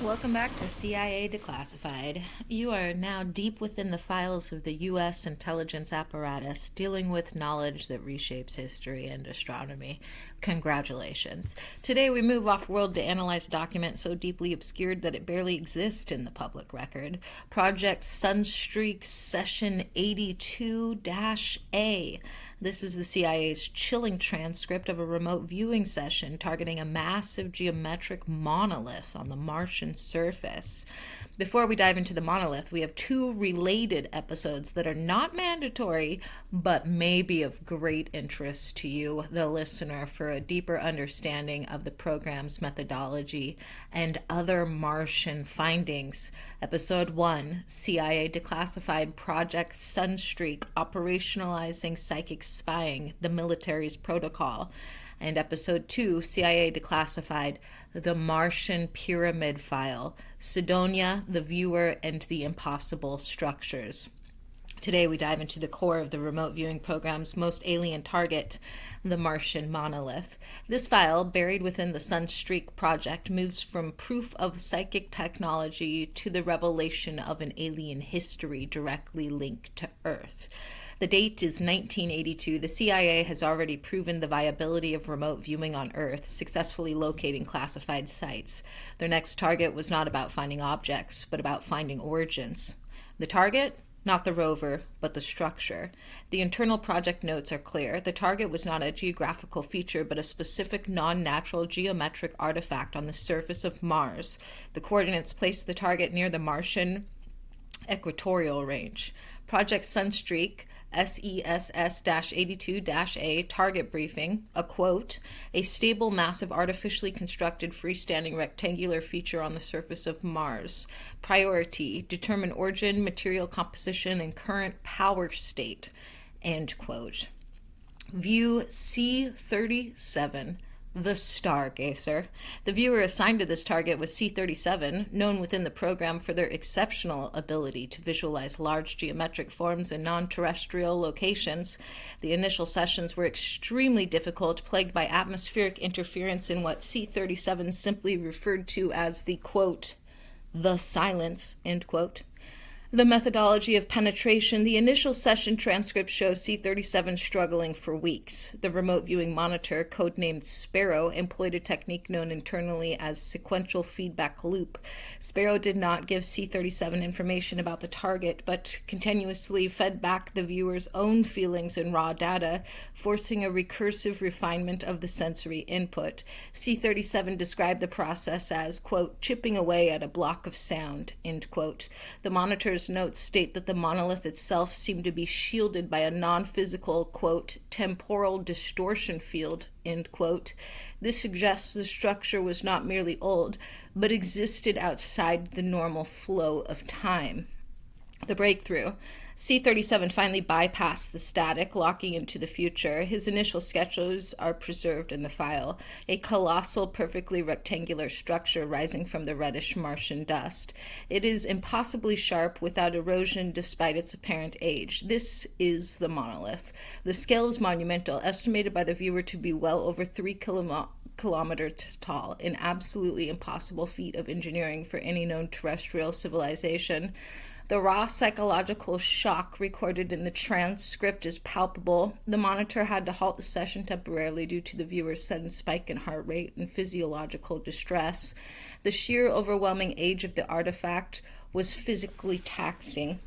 Welcome back to CIA Declassified. You are now deep within the files of the U.S. intelligence apparatus, dealing with knowledge that reshapes history and astronomy. Congratulations. Today we move off-world to analyze a document so deeply obscured that it barely exists in the public record. Project Sunstreak Session 82-A. This is the CIA's chilling transcript of a remote viewing session targeting a massive geometric monolith on the Martian surface. Before we dive into the monolith, we have two related episodes that are not mandatory, but may be of great interest to you, the listener, for a deeper understanding of the program's methodology and other Martian findings. Episode 1, CIA Declassified Project Sunstreak, Operationalizing Psychic Spying, the Military's Protocol. And Episode 2, CIA Declassified, The Martian Pyramid File, Sidonia, the Viewer, and the Impossible Structures. Today we dive into the core of the remote viewing program's most alien target, the Martian monolith. This file, buried within the Sunstreak project, moves from proof of psychic technology to the revelation of an alien history directly linked to Earth. The date is 1982. The CIA has already proven the viability of remote viewing on Earth, successfully locating classified sites. Their next target was not about finding objects, but about finding origins. The target? Not the rover, but the structure. The internal project notes are clear. The target was not a geographical feature, but a specific non-natural geometric artifact on the surface of Mars. The coordinates placed the target near the Martian equatorial range. Project Sunstreak, SESS-82-A target briefing, a quote, a stable, massive, artificially constructed, freestanding rectangular feature on the surface of Mars. Priority, determine origin, material composition, and current power state, end quote. View C-37. The Stargazer. The viewer assigned to this target was C-37, known within the program for their exceptional ability to visualize large geometric forms in non-terrestrial locations. The initial sessions were extremely difficult, plagued by atmospheric interference in what C-37 simply referred to as the, quote, the silence, end quote. The methodology of penetration. The initial session transcript shows C-37 struggling for weeks. The remote viewing monitor, codenamed Sparrow, employed a technique known internally as sequential feedback loop. Sparrow did not give C-37 information about the target, but continuously fed back the viewer's own feelings and raw data, forcing a recursive refinement of the sensory input. C-37 described the process as, quote, chipping away at a block of sound, end quote. The monitor's notes state that the monolith itself seemed to be shielded by a non-physical, quote, temporal distortion field, end quote. This suggests the structure was not merely old, but existed outside the normal flow of time. The breakthrough. C-37 finally bypassed the static, locking into the future. His initial sketches are preserved in the file, a colossal, perfectly rectangular structure rising from the reddish Martian dust. It is impossibly sharp without erosion despite its apparent age. This is the monolith. The scale is monumental, estimated by the viewer to be well over 3 kilometers tall, an absolutely impossible feat of engineering for any known terrestrial civilization. The raw psychological shock recorded in the transcript is palpable. The monitor had to halt the session temporarily due to the viewer's sudden spike in heart rate and physiological distress. The sheer overwhelming age of the artifact was physically taxing.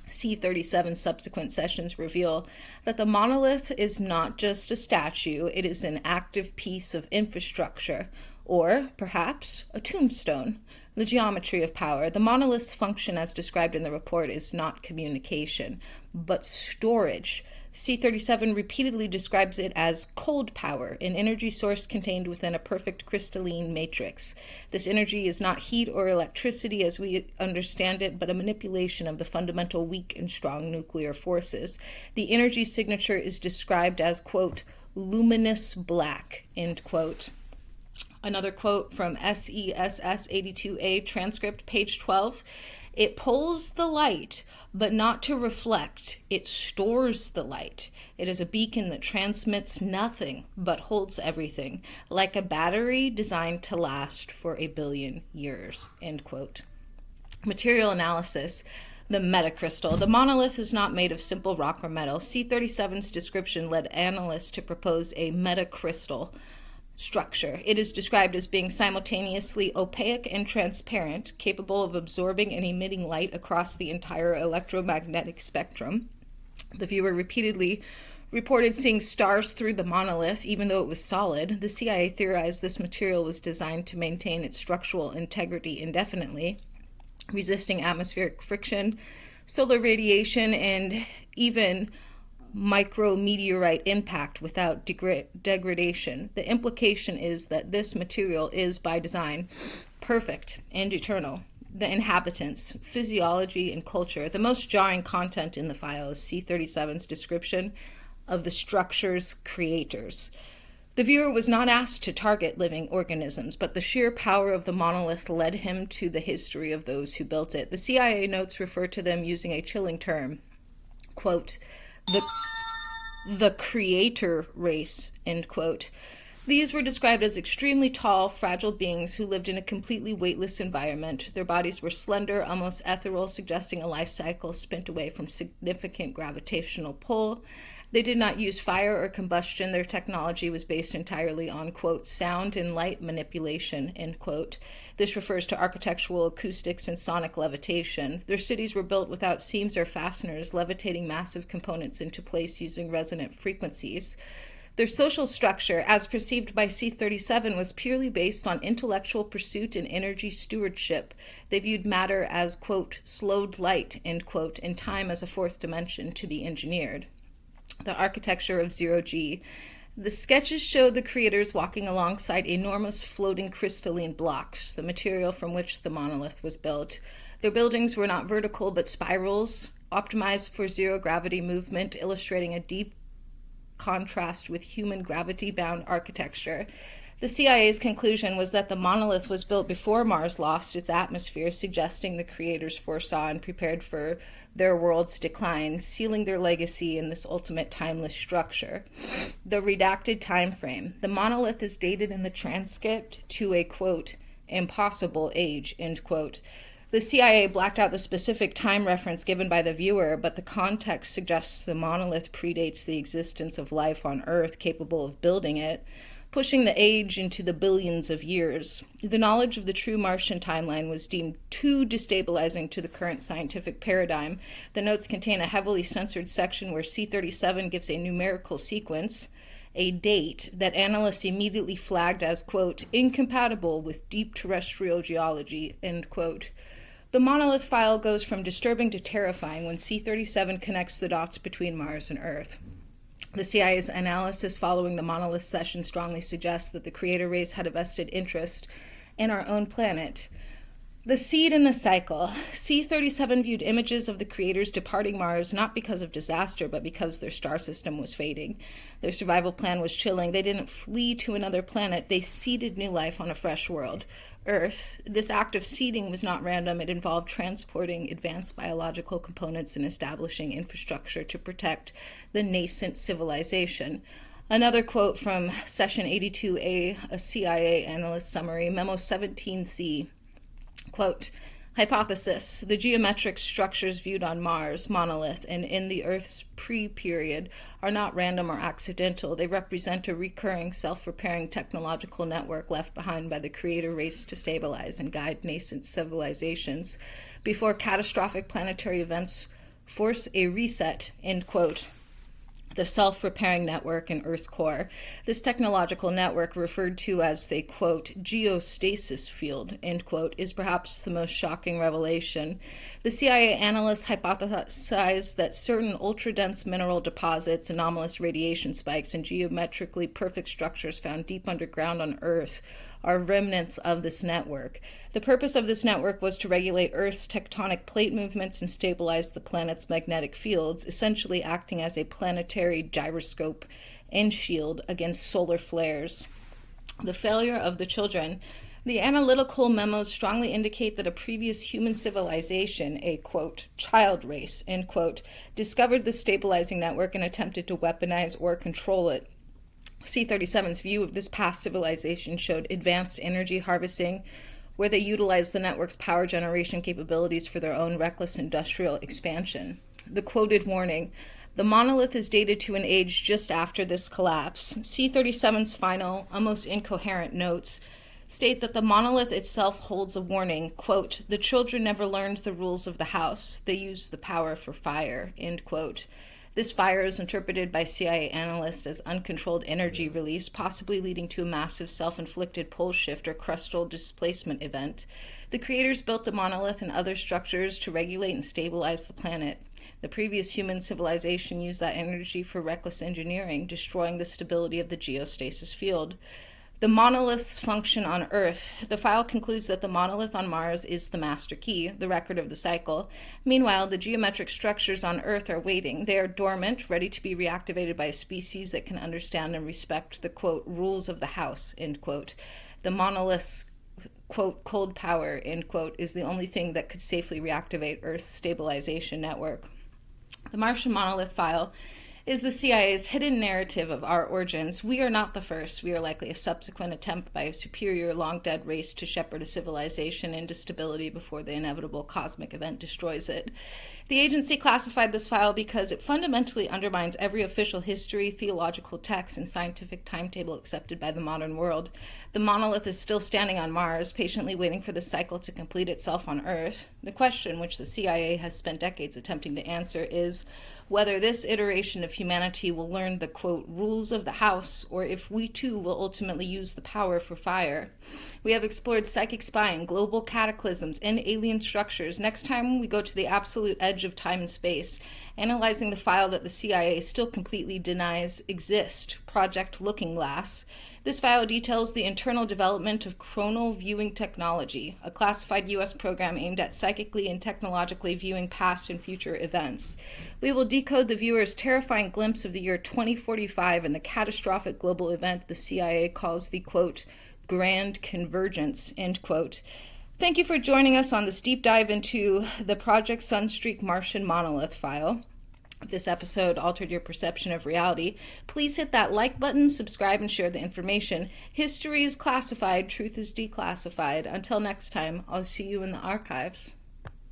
C-37's subsequent sessions reveal that the monolith is not just a statue, it is an active piece of infrastructure, or perhaps a tombstone. The geometry of power. The monolith's function, as described in the report, is not communication, but storage. C-37 repeatedly describes it as cold power, an energy source contained within a perfect crystalline matrix. This energy is not heat or electricity as we understand it, but a manipulation of the fundamental weak and strong nuclear forces. The energy signature is described as, quote, luminous black, end quote. Another quote from SESS 82A transcript, page 12. It pulls the light, but not to reflect. It stores the light. It is a beacon that transmits nothing, but holds everything, like a battery designed to last for 1 billion years, end quote. Material analysis. The metacrystal. The monolith is not made of simple rock or metal. C37's description led analysts to propose a metacrystal structure. It is described as being simultaneously opaque and transparent, capable of absorbing and emitting light across the entire electromagnetic spectrum. The viewer repeatedly reported seeing stars through the monolith, even though it was solid. The CIA theorized this material was designed to maintain its structural integrity indefinitely, resisting atmospheric friction, solar radiation, and even micrometeorite impact without degradation. The implication is that this material is, by design, perfect and eternal. The inhabitants, physiology, and culture. The most jarring content in the file is C37's description of the structure's creators. The viewer was not asked to target living organisms, but the sheer power of the monolith led him to the history of those who built it. The CIA notes refer to them using a chilling term, quote, the creator race, end quote. These were described as extremely tall, fragile beings who lived in a completely weightless environment. Their bodies were slender, almost ethereal, suggesting a life cycle spent away from significant gravitational pull. They did not use fire or combustion. Their technology was based entirely on, quote, sound and light manipulation, end quote. This refers to architectural acoustics and sonic levitation. Their cities were built without seams or fasteners, levitating massive components into place using resonant frequencies. Their social structure, as perceived by C37, was purely based on intellectual pursuit and energy stewardship. They viewed matter as, quote, slowed light, end quote, and time as a fourth dimension to be engineered. The architecture of zero-G. The sketches show the creators walking alongside enormous floating crystalline blocks, the material from which the monolith was built. Their buildings were not vertical but spirals, optimized for zero-gravity movement, illustrating a deep contrast with human gravity-bound architecture. The CIA's conclusion was that the monolith was built before Mars lost its atmosphere, suggesting the creators foresaw and prepared for their world's decline, sealing their legacy in this ultimate timeless structure. The redacted time frame. The monolith is dated in the transcript to a, quote, impossible age, end quote. The CIA blacked out the specific time reference given by the viewer, but the context suggests the monolith predates the existence of life on Earth capable of building it, pushing the age into the billions of years. The knowledge of the true Martian timeline was deemed too destabilizing to the current scientific paradigm. The notes contain a heavily censored section where C37 gives a numerical sequence, a date, that analysts immediately flagged as, quote, incompatible with deep terrestrial geology, end quote. The monolith file goes from disturbing to terrifying when C37 connects the dots between Mars and Earth. The CIA's analysis following the monolith session strongly suggests that the creator race had a vested interest in our own planet. The seed and the cycle. C37 viewed images of the creators departing Mars not because of disaster, but because their star system was fading. Their survival plan was chilling. They didn't flee to another planet. They seeded new life on a fresh world, Earth. This act of seeding was not random. It involved transporting advanced biological components and establishing infrastructure to protect the nascent civilization. Another quote from Session 82A, a CIA analyst summary, Memo 17C. Quote, hypothesis, the geometric structures viewed on Mars, monolith, and in the Earth's pre-period are not random or accidental. They represent a recurring, self-repairing technological network left behind by the creator race to stabilize and guide nascent civilizations before catastrophic planetary events force a reset, end quote. The self-repairing network in Earth's core. This technological network, referred to as the, quote, geostasis field, end quote, is perhaps the most shocking revelation. The CIA analysts hypothesized that certain ultra-dense mineral deposits, anomalous radiation spikes, and geometrically perfect structures found deep underground on Earth are remnants of this network. The purpose of this network was to regulate Earth's tectonic plate movements and stabilize the planet's magnetic fields, essentially acting as a planetary gyroscope and shield against solar flares. The failure of the children. The analytical memos strongly indicate that a previous human civilization, a, quote, child race, end quote, discovered the stabilizing network and attempted to weaponize or control it. C-37's view of this past civilization showed advanced energy harvesting, where they utilized the network's power generation capabilities for their own reckless industrial expansion. The quoted warning: the monolith is dated to an age just after this collapse. C-37's final, almost incoherent notes state that the monolith itself holds a warning, quote, the children never learned the rules of the house. They used the power for fire, end quote. This fire is interpreted by CIA analysts as uncontrolled energy release, possibly leading to a massive self-inflicted pole shift or crustal displacement event. The creators built the monolith and other structures to regulate and stabilize the planet. The previous human civilization used that energy for reckless engineering, destroying the stability of the geostasis field. The monolith's function on Earth. The file concludes that the monolith on Mars is the master key, the record of the cycle. Meanwhile, the geometric structures on Earth are waiting. They are dormant, ready to be reactivated by a species that can understand and respect the, quote, rules of the house, end quote. The monolith's, quote, cold power, end quote, is the only thing that could safely reactivate Earth's stabilization network. The Martian Monolith file is the CIA's hidden narrative of our origins. We are not the first. We are likely a subsequent attempt by a superior, long-dead race to shepherd a civilization into stability before the inevitable cosmic event destroys it. The agency classified this file because it fundamentally undermines every official history, theological text, and scientific timetable accepted by the modern world. The monolith is still standing on Mars, patiently waiting for the cycle to complete itself on Earth. The question, which the CIA has spent decades attempting to answer, is whether this iteration of humanity will learn the, quote, rules of the house, or if we too will ultimately use the power for fire. We have explored psychic spying, global cataclysms, and alien structures. Next time we go to the absolute edge of time and space, analyzing the file that the CIA still completely denies exist, Project Looking Glass. This file details the internal development of chronal viewing technology, a classified U.S. program aimed at psychically and technologically viewing past and future events. We will decode the viewer's terrifying glimpse of the year 2045 and the catastrophic global event the CIA calls the, quote, grand convergence, end quote. Thank you for joining us on this deep dive into the Project Sunstreak Martian Monolith file. If this episode altered your perception of reality, please hit that like button, subscribe, and share the information. History is classified, truth is declassified. Until next time, I'll see you in the archives.